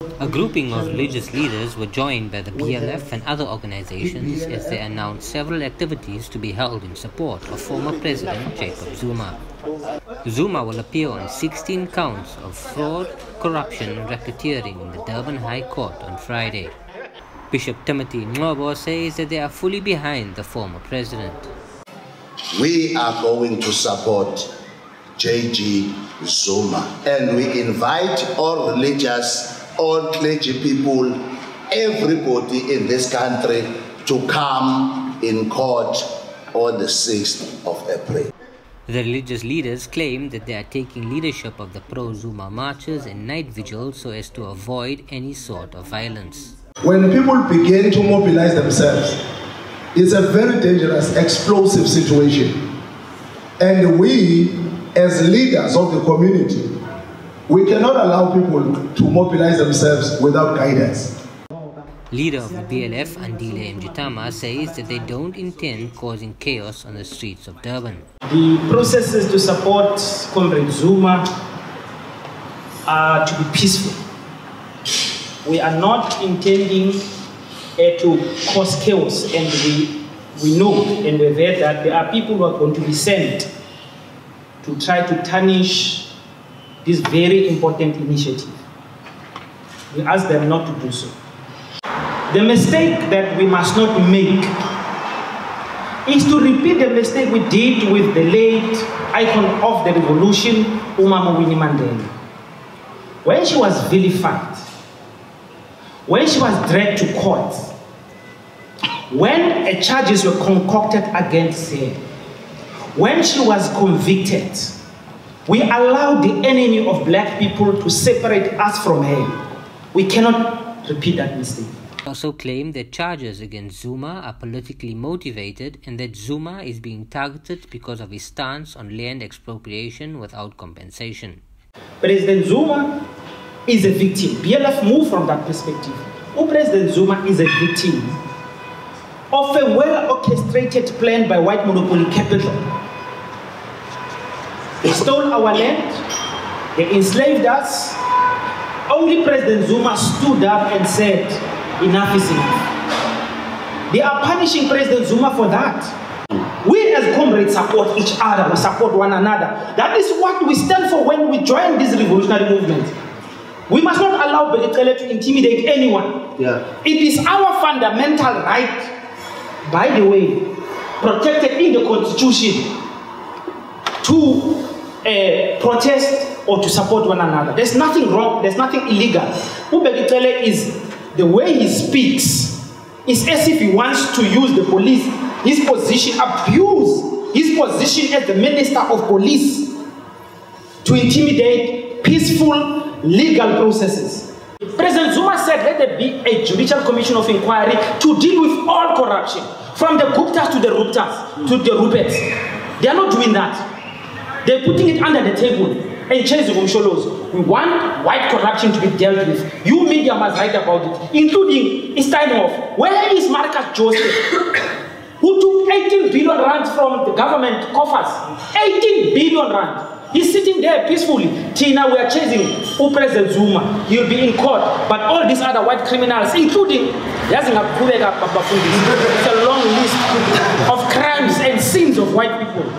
A grouping of religious leaders were joined by the BLF and other organizations as they announced several activities to be held in support of former President Jacob Zuma. Zuma will appear on 16 counts of fraud, corruption and racketeering in the Durban High Court on Friday. Bishop Timothy Ngobo says that they are fully behind the former president. We are going to support JG Zuma, and we invite all religious, all clergy people, everybody in this country to come in court on the 6th of April. The religious leaders claim that they are taking leadership of the Pro-Zuma marches and night vigils so as to avoid any sort of violence. When people begin to mobilize themselves, it's a very dangerous, explosive situation. And we, as leaders of the community, we cannot allow people to mobilize themselves without guidance. Leader of the BLF, Andile Mjitama, says that they don't intend causing chaos on the streets of Durban. The processes to support Comrade Zuma are to be peaceful. We are not intending to cause chaos, and we know and we've heard that there are people who are going to be sent to try to tarnish this very important initiative. We ask them not to do so. The mistake that we must not make is to repeat the mistake we did with the late icon of the revolution, Umama Winnie Mandela. When she was vilified, when she was dragged to court, when charges were concocted against her, when she was convicted, we allowed the enemy of black people to separate us from her. We cannot repeat that mistake. Also claim that charges against Zuma are politically motivated and that Zuma is being targeted because of his stance on land expropriation without compensation. President Zuma is a victim. BLF moved from that perspective. President Zuma is a victim of a well-orchestrated plan by white monopoly capital. They stole our land, they enslaved us. Only President Zuma stood up and said, enough is enough. They are punishing President Zuma for that. We as comrades support each other, we support one another. That is what we stand for when we join this revolutionary movement. We must not allow Begitele to intimidate anyone. It is our fundamental right, by the way, protected in the Constitution, to protest or to support one another. There's nothing wrong, there's nothing illegal. Begitele is, the way he speaks, is as if he wants to use the police, his position, abuse his position as the Minister of Police to intimidate peaceful legal processes. President Zuma said let there be a judicial commission of inquiry to deal with all corruption, from the Guptas to the Ruptas, to the Ruperts. They are not doing that. They're putting it under the table and changing Umsholos. We want white corruption to be dealt with. You media must write about it, including Steinhoff. Where is Marcus Joseph, who took 18 billion rand from the government coffers? 18 billion rand. He's sitting there peacefully. Tina, we are chasing President Zuma. He'll be in court. But all these other white criminals, including it's a long list of crimes and sins of white people.